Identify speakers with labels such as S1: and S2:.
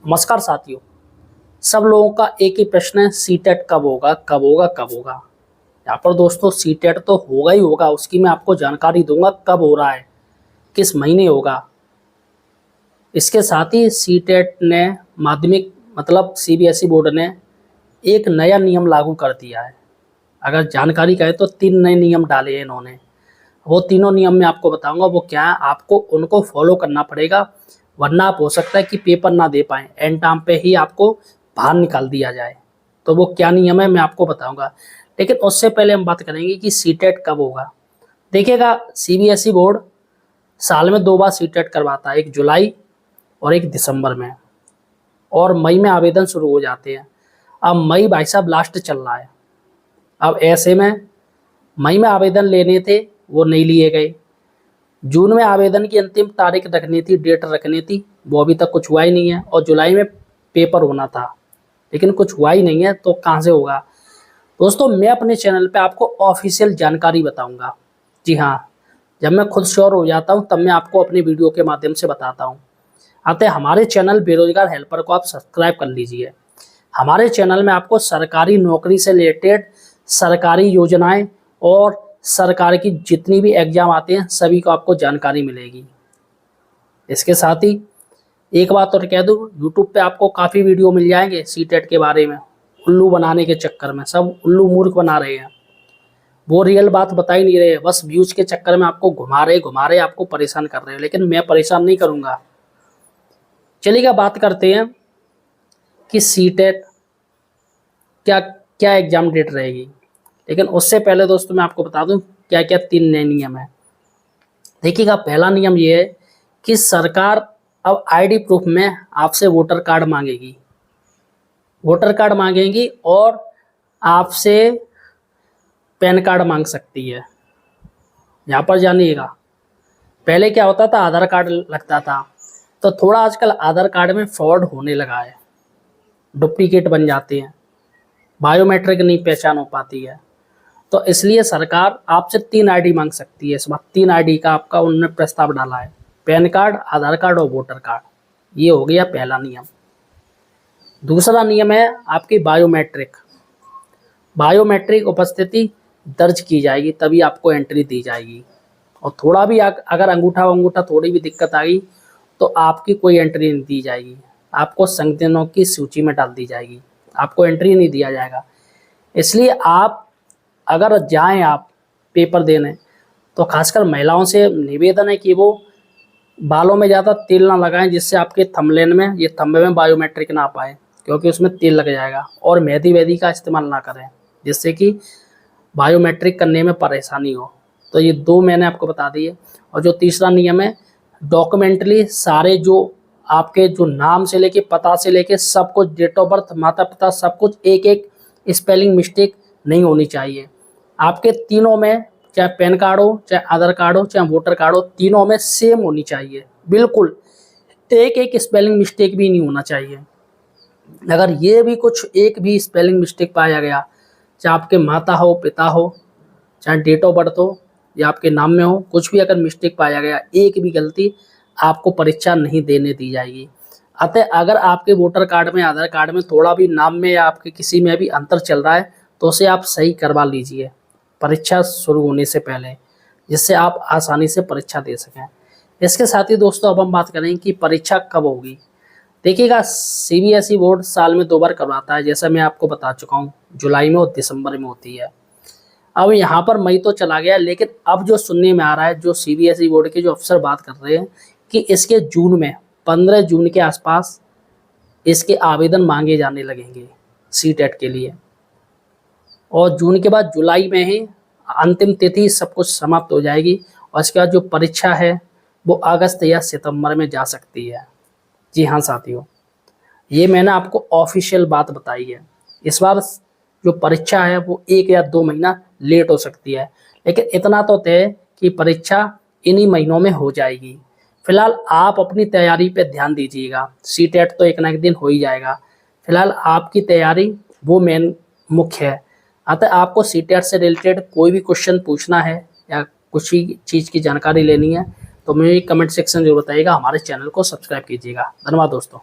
S1: नमस्कार साथियों, सब लोगों का एक ही प्रश्न है, सीटेट कब होगा कब होगा कब होगा। यहाँ पर दोस्तों सीटेट तो होगा ही होगा, उसकी मैं आपको जानकारी दूंगा कब हो रहा है, किस महीने होगा। इसके साथ ही सीटेट ने माध्यमिक मतलब सीबीएसई बोर्ड ने एक नया नियम लागू कर दिया है। अगर जानकारी कहें तो 3 नए नियम डाले हैं इन्होंने। वो तीनों नियम मैं आपको बताऊंगा वो क्या है, आपको उनको फॉलो करना पड़ेगा, वरना आप हो सकता है कि पेपर ना दे पाएँ, एंड टाइम पे ही आपको बाहर निकाल दिया जाए। तो वो क्या नियम है मैं आपको बताऊंगा, लेकिन उससे पहले हम बात करेंगे कि सीटेट कब होगा। देखिएगा, सीबीएसई बोर्ड साल में 2 बार सीटेट करवाता है, एक जुलाई और एक दिसंबर में, और मई में आवेदन शुरू हो जाते हैं। अब मई भाई साहब लास्ट चल रहा है। अब ऐसे में मई में आवेदन लेने थे, वो नहीं लिए गए। जून में आवेदन की अंतिम तारीख रखनी थी, डेट रखनी थी, वो अभी तक कुछ हुआ ही नहीं है। और जुलाई में पेपर होना था, लेकिन कुछ हुआ ही नहीं है, तो कहाँ से होगा। दोस्तों मैं अपने चैनल पे आपको ऑफिशियल जानकारी बताऊंगा। जी हाँ, जब मैं खुद श्योर हो जाता हूँ तब मैं आपको अपनी वीडियो के माध्यम से बताता हूँ। अतः हमारे चैनल बेरोजगार हेल्पर को आप सब्सक्राइब कर लीजिए। हमारे चैनल में आपको सरकारी नौकरी से रिलेटेड सरकारी योजनाएं और सरकार की जितनी भी एग्जाम आते हैं सभी को आपको जानकारी मिलेगी। इसके साथ ही एक बात और कह दूँ, यूट्यूब पे आपको काफ़ी वीडियो मिल जाएंगे सीटेट के बारे में। उल्लू बनाने के चक्कर में सब उल्लू मूर्ख बना रहे हैं, वो रियल बात बता ही नहीं रहे, बस व्यूज के चक्कर में आपको घुमा रहे आपको परेशान कर रहे हैं। लेकिन मैं परेशान नहीं करूँगा। चलिएगा बात करते हैं कि सीटेट क्या क्या एग्जाम डेट रहेगी। लेकिन उससे पहले दोस्तों मैं आपको बता दूं क्या क्या 3 नए नियम है। देखिएगा, पहला नियम ये है कि सरकार अब आईडी प्रूफ में आपसे वोटर कार्ड मांगेगी। वोटर कार्ड मांगेगी और आपसे पैन कार्ड मांग सकती है। यहाँ पर जानिएगा, पहले क्या होता था, आधार कार्ड लगता था, तो थोड़ा आजकल आधार कार्ड में फ्रॉड होने लगा है, डुप्लीकेट बन जाते हैं, बायोमेट्रिक नहीं पहचान हो पाती है। तो इसलिए सरकार आपसे 3 आईडी मांग सकती है। इस बार 3 आईडी का आपका उन्होंने प्रस्ताव डाला है, पैन कार्ड, आधार कार्ड और वोटर कार्ड। ये हो गया पहला नियम। दूसरा नियम है आपकी बायोमेट्रिक। बायोमेट्रिक उपस्थिति दर्ज की जाएगी तभी आपको एंट्री दी जाएगी। और थोड़ा भी अगर अंगूठा थोड़ी भी दिक्कत आ गई तो आपकी कोई एंट्री नहीं दी जाएगी, आपको संदिग्धों की सूची में डाल दी जाएगी, आपको एंट्री नहीं दिया जाएगा। इसलिए आप अगर जाएं आप पेपर देने, तो खासकर महिलाओं से निवेदन है कि वो बालों में ज़्यादा तेल ना लगाएं, जिससे आपके थंबनेल में, ये थंबे में बायोमेट्रिक ना पाए, क्योंकि उसमें तेल लग जाएगा। और मेहंदी वेहदी का इस्तेमाल ना करें, जिससे कि बायोमेट्रिक करने में परेशानी हो। तो ये 2 मैंने आपको बता दिए। और जो तीसरा नियम है, डॉक्यूमेंटली सारे जो आपके जो नाम से लेके पता से लेके सब कुछ, डेट ऑफ बर्थ, माता पिता, सब कुछ, एक एक स्पेलिंग मिस्टेक नहीं होनी चाहिए। आपके तीनों में, चाहे पैन कार्ड हो, चाहे आधार कार्ड हो, चाहे वोटर कार्ड हो, तीनों में सेम होनी चाहिए, बिल्कुल एक एक स्पेलिंग मिस्टेक भी नहीं होना चाहिए। अगर ये भी कुछ एक भी स्पेलिंग मिस्टेक पाया गया, चाहे आपके माता हो, पिता हो, चाहे डेट ऑफ बर्थ हो या आपके नाम में हो, कुछ भी अगर मिस्टेक पाया गया, एक भी गलती, आपको परीक्षा नहीं देने दी जाएगी। अतः अगर आपके वोटर कार्ड में, आधार कार्ड में थोड़ा भी नाम में या आपके किसी में भी अंतर चल रहा है तो उसे आप सही करवा लीजिए परीक्षा शुरू होने से पहले, जिससे आप आसानी से परीक्षा दे सकें। इसके साथ ही दोस्तों अब हम बात करें कि परीक्षा कब होगी। देखिएगा, सीबीएसई बोर्ड साल में 2 बार करवाता है, जैसा मैं आपको बता चुका हूँ, जुलाई में और दिसंबर में होती है। अब यहाँ पर मई तो चला गया, लेकिन अब जो सुनने में आ रहा है, जो सीबीएसई बोर्ड के जो अफसर बात कर रहे हैं कि इसके जून में, 15 जून के आसपास इसके आवेदन मांगे जाने लगेंगे सीटेट के लिए। और जून के बाद जुलाई में ही अंतिम तिथि सब कुछ समाप्त हो जाएगी। और इसके बाद जो परीक्षा है वो अगस्त या सितंबर में जा सकती है। जी हाँ साथियों, ये मैंने आपको ऑफिशियल बात बताई है। इस बार जो परीक्षा है वो 1 या 2 महीना लेट हो सकती है, लेकिन इतना तो तय कि परीक्षा इन्हीं महीनों में हो जाएगी। फिलहाल आप अपनी तैयारी पे ध्यान दीजिएगा, सीटेट तो एक ना एक दिन हो ही जाएगा। फिलहाल आपकी तैयारी वो मेन मुख्य है। अतः आपको सीटेट से रिलेटेड कोई भी क्वेश्चन पूछना है या कुछ ही चीज़ की जानकारी लेनी है तो मुझे कमेंट सेक्शन जरूर बताइएगा। हमारे चैनल को सब्सक्राइब कीजिएगा। धन्यवाद दोस्तों।